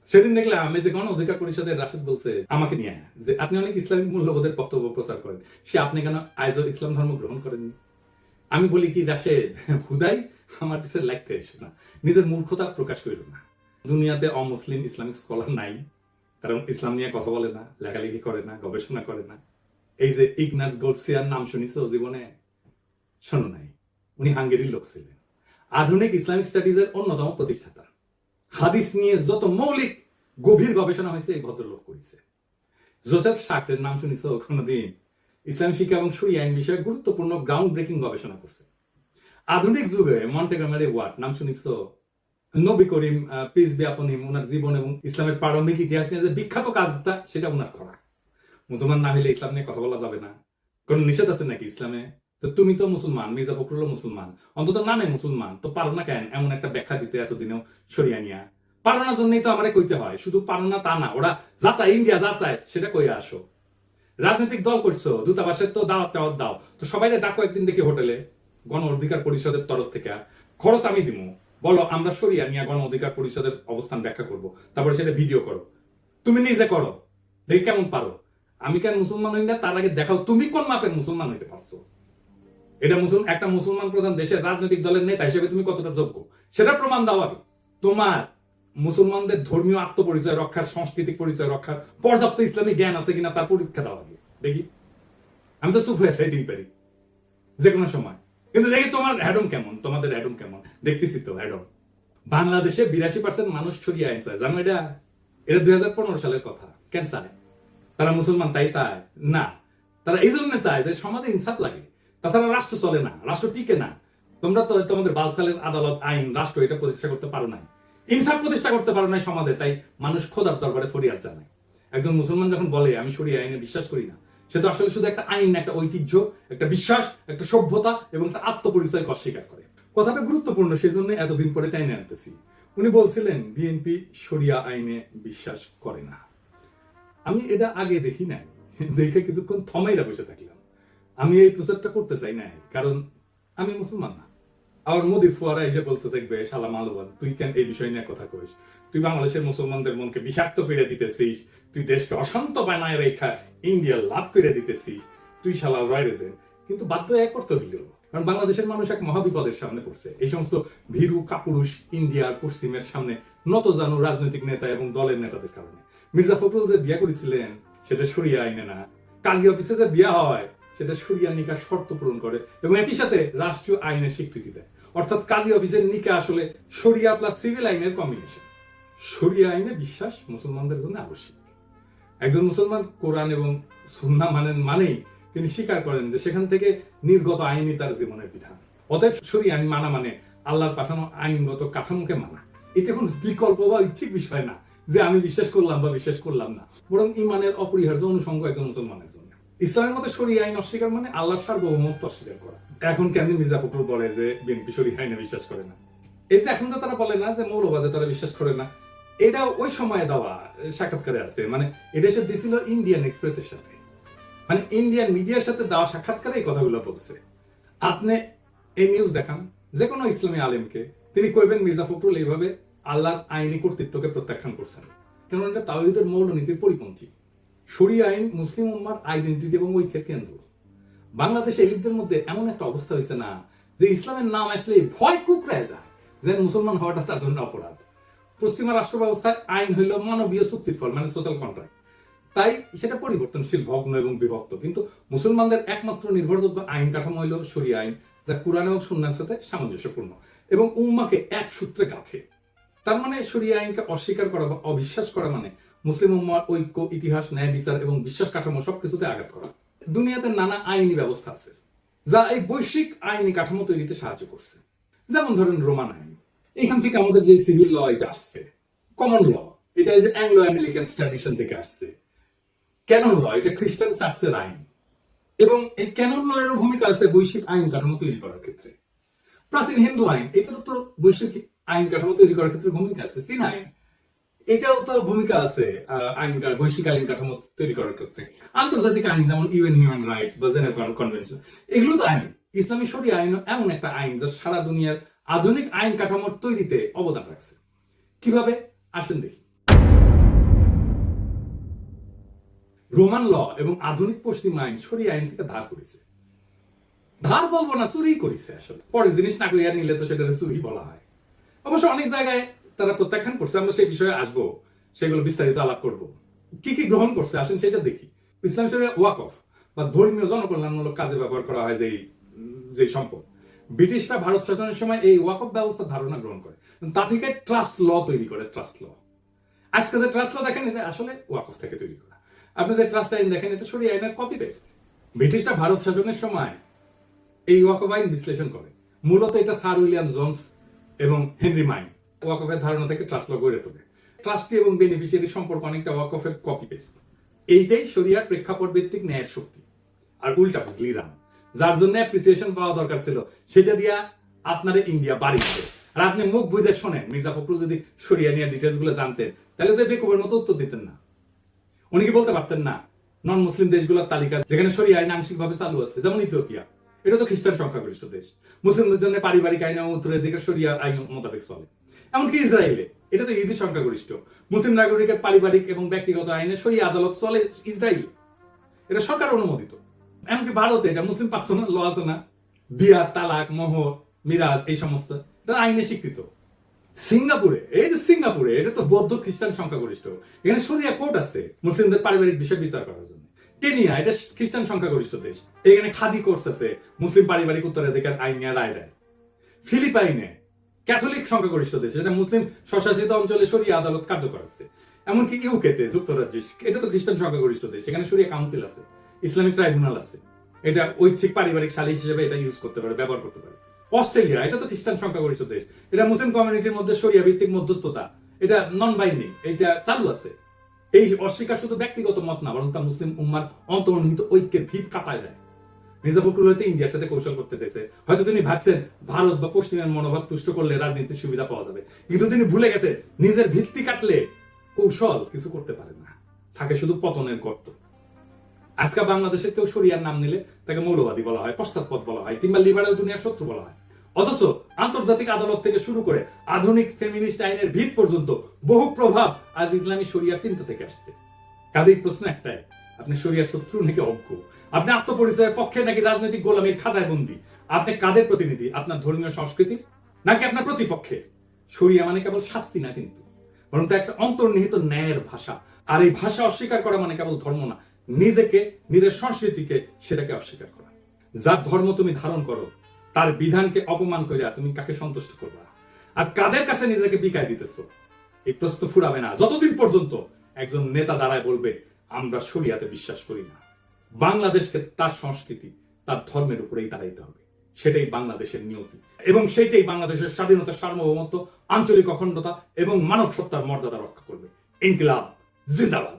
সেদিন দেখলাম আমি যে গণ অধিকার পরিষদের রাশেদ বলছে আমাকে নিয়ে যে আপনি অনেক ইসলামিক মূল্যবোধের বক্তব্য প্রচার করেন, সে আপনি কেন আজও ইসলাম ধর্ম গ্রহণ করেননি? আমি বলি কি রাশেদ, হুদাই আমার পিছনে লাগতে এসে না, নিজের মূর্খতা প্রকাশ করিল না। দুনিয়াতে অমুসলিম ইসলামিক স্কলার নাই, কারণ ইসলাম নিয়ে কথা বলে না, লেখালেখি করে না, গবেষণা করে না। এই যে ইগনাস গোলসিয়ার নাম শুনিছো জীবনে? শোনো নাই। উনি হাঙ্গেরির লোক ছিলেন, আধুনিক ইসলামিক স্টাডিজের অন্যতম প্রতিষ্ঠাতা। হাদিস নিয়ে যত মৌলিক গভীর গবেষণা হয়েছে এই ভদ্রলোক করেছে। জোসেফ শার্টের নাম শুনিছো কোনদিন? ইসলাম শিক্ষা এবং শরিয়া আইন বিষয়ে গুরুত্বপূর্ণ গ্রাউন্ড ব্রেকিং গবেষণা করছে। আধুনিক যুগে মন্টেগমারি ওয়াট নাম শুনিছো? নবী করিম পিস বি আপন হিম, ওনার জীবন এবং ইসলামের প্রারম্ভিক ইতিহাস নিয়ে যে বিখ্যাত কাজটা সেটা ওনার করা। মুসলমান না হলে ইসলাম নিয়ে কথা বলা যাবে না, কোন নিষেধ আছে নাকি ইসলামে? তো তুমি তো মুসলমান, মির্জা ফখরুল মুসলমান, অন্তত নামে মুসলমান, তো পারো না কেন এমন একটা ব্যাখ্যা দিতে এতদিনেও সরিয়া নিয়া? পারো না জন্যই তো আমারে কইতে হয়, শুধু পারো না তা না, ওরা যা চায় ইন্ডিয়া যা চায় সেটা কইয়া আসো। রাজনৈতিক দল করছো, দূতাবাসের তো দাওয়াত টাওয়াত দাও, তো সবাই ডাকো একদিন দেখি হোটেলে, গণ অধিকার পরিষদের তরফ থেকে, খরচ আমি দিব, বলো আমরা সরিয়া নিয়ে গণ অধিকার পরিষদের অবস্থান ব্যাখ্যা করব, তারপরে সেটা ভিডিও করো, তুমি নিজে করো, দেখি কেমন পারো। আমি কেন মুসলমান হই না তার আগে দেখাও তুমি কোন মাপের মুসলমান হইতে পারছো। এটা একটা মুসলমান প্রধান দেশের রাজনৈতিক দলের নেতা হিসেবে তুমি কতটা যোগ্য সেটা প্রমাণ দাও আগে। তোমার মুসলমানদের ধর্মীয় আত্মপরিচয় রক্ষার, সাংস্কৃতিক পরিচয় রক্ষার পর্যাপ্ত ইসলামী জ্ঞান আছে কিনা তার পরীক্ষা দাও আগে দেখি। আমি তো চুপ হয়ে চাইতেই পারি যে কোনো সময়, কিন্তু দেখি তোমার হ্যাডম কেমন, তোমাদের হ্যাডম কেমন দেখতেছি তো হ্যাডম। বাংলাদেশে 82% মানুষ সরিয়া আইন চায়, জানো এটা? এটা 2015 সালের কথা। কেন চায়? তারা মুসলমান তাই চায় না, তারা এই জন্য চায় যে সমাজে ইনসাফ লাগে, তাছাড়া রাষ্ট্র চলে না, রাষ্ট্র টিকে না। তোমরা তো তোমাদের বালসালের আদালত আইন রাষ্ট্র এটা প্রতিষ্ঠা করতে পারো নাই, ইনসাফ প্রতিষ্ঠা করতে পারো নাই সমাজে, তাই মানুষ খোদার দরবারে ফরিয়াদ জানায়। একজন মুসলমান যখন বলে আমি শরিয়া আইনে বিশ্বাস করি না, সে তো আসলে শুধু একটা আইন, একটা ঐতিহ্য, একটা বিশ্বাস, একটা সভ্যতা এবং একটা আত্মপরিচয় অস্বীকার করে। কথাটা গুরুত্বপূর্ণ, সেই জন্য এতদিন পরে টাইনে আনতেছি। উনি বলছিলেন বিএনপি শরিয়া আইনে বিশ্বাস করে না। আমি এটা আগে দেখি নাই, দেখে কিছুক্ষণ থমাইরা বসে থাকলাম। আমি এই প্রচারটা করতে চাই না, কারণ আমি মুসলমান না। আবার মোদির ফুয়ারা এসে বলতে থাকবে শালা মালবান, তুই কেন এই বিষয় নিয়ে কথা কইস? তুই বাংলাদেশের মুসলমানদের মনকে বিষাক্ত করে দিতেছিস, তুই দেশকে অশান্ত বানায় রেখা ইন্ডিয়া লাভ করে দিতেছিস, তুই শালা রয় রেজে। কিন্তু বাধ্য এক করতে হইল, কারণ বাংলাদেশের মানুষ এক মহাবিপদের সামনে পড়ছে। এই সমস্ত ভীরু কাপুরুষ ইন্ডিয়ার পশ্চিমের সামনে নত জানু রাজনৈতিক নেতা এবং দলের নেতাদের কারণে। মির্জা ফখরুল যে বিয়া করেছিলেন সেটা শরিয়া আইনে না, কাজী অফিসে যে বিয়া হয় সেটা শরিয়া নিকার শর্ত পূরণ করে এবং একই সাথে রাষ্ট্রীয় আইনের স্বীকৃতি দেয়। অর্থাৎ কাজী অফিসের নিকা আসলে শরিয়া প্লাস সিভিল আইনের কম্বিনেশন। শরিয়া আইনে বিশ্বাস মুসলমানদের জন্য আবশ্যক। একজন মুসলমান কোরআন এবং সুন্নাহ মানেন, মানেই তিনি স্বীকার করেন যে সেখান থেকে নির্গত আইনই তার জীবনের বিধান। অতএব শরিয়া আইন মানা মানে আল্লাহর পাঠানো আইনগত কাঠামোকে মানা। এটা কোনো বিকল্প বা ইচ্ছিক বিষয় না যে আমি বিশ্বাস করলাম বা বিশ্বাস করলাম না, বরং ইমানের অপরিহার্য অনুষঙ্গ একজন মুসলমানের জন্য। ইসলামের মতে শরিয়া আইন অস্বীকার মানে আল্লাহর সার্বভৌমত্ব অস্বীকার করা। এখন কেন মির্জা ফখরুল বলে যে বিএনপি শরিয়া আইনে বিশ্বাস করে না? এই যে এখন তো তারা বলে না যে মৌলবাদে তারা বিশ্বাস করে না, এটা ওই সময়ে দেওয়া সাক্ষাৎকারে আছে। মানে এটা এসে দিছিল ইন্ডিয়ান এক্সপ্রেসের সাথে, মানে ইন্ডিয়ান মিডিয়ার সাথে দেওয়া সাক্ষাৎকারে এই কথাগুলো বলছে। আপনি এই নিউজ দেখান যে কোনো ইসলামী আলেমকে, তিনি কইবেন মির্জা ফখরুল এইভাবে আল্লাহর আইনি কর্তৃত্বকে প্রত্যাখ্যান করছেন, কারণ এটা তাওহীদের মৌলনীতির পরিপন্থী। শরিয়া আইন মুসলিম উম্মার আইডেন্টিটি এবং ঐক্যের কেন্দ্র। বাংলাদেশে এলিটদের মধ্যে এমন একটা অবস্থা হয়েছে না যে ইসলামের নাম আসলে ভয় কুকড়ায় যায় যে মুসলমান হওয়াটা তার জন্য অপরাধ। পশ্চিমা রাষ্ট্র ব্যবস্থায় আইন হইল মানবীয় চুক্তির ফল, মানে সোশ্যাল কন্ট্রাক্ট, তাই সেটা পরিবর্তনশীল, ভগ্ন এবং বিভক্ত। কিন্তু মুসলমানদের একমাত্র নির্ভরযোগ্য আইন কাঠামো হইল শরিয়া আইন, যা কুরআন এবং সুন্নাহর সাথে সামঞ্জস্যপূর্ণ এবং উম্মাকে এক সূত্রে গাঁথে। তার মানে শরিয়া আইনকে অস্বীকার করা বা অবিশ্বাস করা মানে মুসলিম উম্মার ঐক্য, ইতিহাস, ন্যায় বিচার এবং বিশ্বাস কাঠামো সবকিছুতে আঘাত করা। দুনিয়াতে নানা আইনি ব্যবস্থা আছে যা এই বৈশ্বিক আইনি কাঠামো তৈরিতে সাহায্য করছে। যেমন ধরেন রোমান আইন, এখান থেকে আমাদের যে সিভিল ল এটা আসছে, কমন ল এটা যে অ্যাংলো আমেরিকান ট্র্যাডিশন থেকে আসছে। ক্যানন ল এটা খ্রিস্টান চার্চের আইন, এবং এই ক্যানন ল এর ভূমিকা আছে বৈশ্বিক আইন কাঠামো তৈরি করার ক্ষেত্রে। প্রাচীন হিন্দু আইন এটারও তো বৈশ্বিক আইন কাঠামো তৈরি করার ক্ষেত্রে ভূমিকা আছে। চীন আইন এটাও তো ভূমিকা আছে বৈশ্বিক আইন কাঠামো তৈরি করার ক্ষেত্রে। আন্তর্জাতিক আইন যেমন ইউএন হিউম্যান রাইটস বা জেনেভা কনভেনশন, এগুলো তো আইন। ইসলামী শরিয়া আইন এমন একটা আইন যা সারা দুনিয়ার আধুনিক আইন কাঠামোর তৈরিতে অবদান রাখছে। কিভাবে আসেন দেখি। রোমান ল এবং আধুনিক পশ্চিম আইন শরিয়া আইন থেকে ধার করেছে। ধার বলবো না, চুরি করেছে। আসলে পরের জিনিস না কইয়া নিলে তো সেটা চুরি বলা হয়। অবশ্য অনেক জায়গায় তারা প্রত্যাখ্যান করছে, আমরা সেই বিষয়ে আসবো, সেগুলো বিস্তারিত আলাপ করব। কি কি গ্রহণ করছে আসেন সেটা দেখি। ইসলাম শরিয়া ওয়াকফ বা ধর্মীয় জনকল্যাণমূলক কাজে ব্যবহার করা হয় যে সম্পদ, ব্রিটিশরা ভারত শাসনের সময় এই ওয়াকফ ব্যবস্থার ধারণা গ্রহণ করে, তা থেকে ট্রাস্ট ল তৈরি করে। ট্রাস্ট ল, আজকে যে ট্রাস্ট ল দেখেন এটা আসলে ওয়াকফ থেকে তৈরি করা। আপনি যে ট্রাস্ট আইন দেখেন এটা শরিয়া আইনের কপি পেস্ট। ব্রিটিশরা ভারত শাসনের সময় এই ওয়াকফ আইন বিশ্লেষণ করে। মূলত এটা স্যার উইলিয়াম জোন্স এবং হেনরি মাইন ওয়াকফের ধারণা থেকে ট্রাস্ট ল গড়ে তোলে। ট্রাস্টি এবং বেনিফিশিয়ারি সম্পর্ক অনেকটা ওয়াকফের কপি পেস্ট। এইটাই শরিয়ার প্রেক্ষাপট ভিত্তিক ন্যায়ের শক্তি। আর উল্টা বুঝলি রাম, যার জন্য অ্যাপ্রিসিয়েশন পাওয়া দরকার ছিল সেটা দিয়া আপনারে ইন্ডিয়া বাড়ি দিতে। আর আপনি মুখ বুঝে শোনেন, মির্জা ফখরুল যদি শরিয়া নিয়ে ডিটেলস গুলো জানতেন তাহলে তো বেকুবের মতো উত্তর দিতেন না। উনি কি বলতে পারতেন না নন মুসলিম দেশগুলোর তালিকা যেখানে শরিয়া আইন আংশিক ভাবে চালু আছে, যেমন ইথিওপিয়া, এটা তো খ্রিস্টান সংখ্যাগরিষ্ঠ দেশ, মুসলিমদের জন্য পারিবারিক আইন এবং উত্তরাধিকার শরিয়া আইন মোতাবেক চলে। এমনকি ইসরায়েলে, এটা তো ইহুদি সংখ্যাগরিষ্ঠ, মুসলিম নাগরিকের পারিবারিক এবং ব্যক্তিগত আইনে শরিয়া আদালত চলে ইসরায়েলে, এটা সরকার অনুমোদিত। এমনকি ভারতে এটা মুসলিম পার্সোনাল ল আছে না, বিয়া, তালাক, মোহর, মিরাজ, এই সমস্ত আইনে স্বীকৃত। সিঙ্গাপুরে, এই যে সিঙ্গাপুরে, এটা তো বৌদ্ধ খ্রিস্টান সংখ্যাগরিষ্ঠ, এখানে শরিয়া কোর্ট আছে মুসলিমদের পারিবারিক বিষয় বিচার করার জন্য। কেনিয়া, এটা খ্রিস্টান সংখ্যাগরিষ্ঠ দেশ, এখানে খাদি কোর্স আছে মুসলিম পারিবারিক উত্তরাধিকার আইন নিয়ে রায় দেয়। ফিলিপাইনে ক্যাথলিক সংখ্যাগরিষ্ঠ দেশ, এটা মুসলিম স্বশাসিত অঞ্চলে শরিয়া আদালত কার্যকর আছে। এমনকি ইউকেতে, যুক্তরাজ্যে, এটা তো খ্রিস্টান সংখ্যাগরিষ্ঠ দেশ, এখানে শরিয়া কাউন্সিল আছে, ইসলামিক ট্রাইব্যুনাল আছে, এটা ঐচ্ছিক পারিবারিক সালিশ হিসেবে এটা ইউজ করতে পারে, ব্যবহার করতে পারে। অস্ট্রেলিয়া, এটা তো খ্রিস্টান সংখ্যাগরিষ্ঠ দেশ, এটা মুসলিম কমিউনিটির মধ্যে শরিয়া ভিত্তিক মধ্যস্থতা, এটা নন বাইন্ডিং, এটা চালু আছে। এই অস্বীকার শুধু ব্যক্তিগত মত না, বরং তা মুসলিম উম্মার অন্তর্নিহিত ঐক্যের ভিত কাটায় দেয়। মির্জা ফখরুল হয়তো ইন্ডিয়ার সাথে কৌশল করতে চাইছে, হয়তো তিনি ভাবছেন ভারত বা পশ্চিমের মনোভাব তুষ্ট করলে রাজনীতির সুবিধা পাওয়া যাবে, কিন্তু তিনি ভুলে গেছে নিজের ভিত্তি কাটলে কৌশল কিছু করতে পারে না, থাকে শুধু পতনের গর্ত। আজকে বাংলাদেশের কেউ শরিয়ার নাম নিলে তাকে মৌলবাদী বলা হয়, পশ্চাৎপদ বলা হয়, কিংবা লিবারেল দুনিয়ার শত্রু বলা হয়। অথচ আন্তর্জাতিক আদালত থেকে শুরু করে আধুনিক ফেমিনিস্ট আইনের ভিত পর্যন্ত বহু প্রভাব আজ ইসলামী শরিয়া চিন্তা থেকে আসছে। কাজেই প্রশ্ন একটাই, আপনি শরিয়ার শত্রু নাকি অজ্ঞ? আপনি আত্মপরিচয়ের পক্ষে নাকি রাজনৈতিক গোলামীর খাঁচায় বন্দী? আপনি কাদের প্রতিনিধি, আপনার ধর্মীয় সংস্কৃতির নাকি আপনার প্রতিপক্ষে? শরিয়া মানে কেবল শাস্তি না কিন্তু, বরং তা একটা অন্তর্নিহিত ন্যায়ের ভাষা। আর এই ভাষা অস্বীকার করা মানে কেবল ধর্ম না, নিজেকে, নিজের সংস্কৃতিকে, সেটাকে অস্বীকার করা। যার ধর্ম তুমি ধারণ করো তার বিধানকে অপমান করিয়া তুমি কাকে সন্তুষ্ট করবা, আর কাদের কাছে নিজেকে বিকায় দিতেছো? এই প্রশ্ন ফুরাবে না যতদিন পর্যন্ত একজন নেতা দাঁড়ায় বলবে আমরা শরিয়াতে বিশ্বাস করি না। বাংলাদেশকে তার সংস্কৃতি, তার ধর্মের উপরেই দাঁড়াইতে হবে, সেটাই বাংলাদেশের নিয়তি, এবং সেইটাই বাংলাদেশের স্বাধীনতা, সার্বভৌমত্ব, আঞ্চলিক অখণ্ডতা এবং মানব সত্তার মর্যাদা রক্ষা করবে। ইনকিলাব জিন্দাবাদ।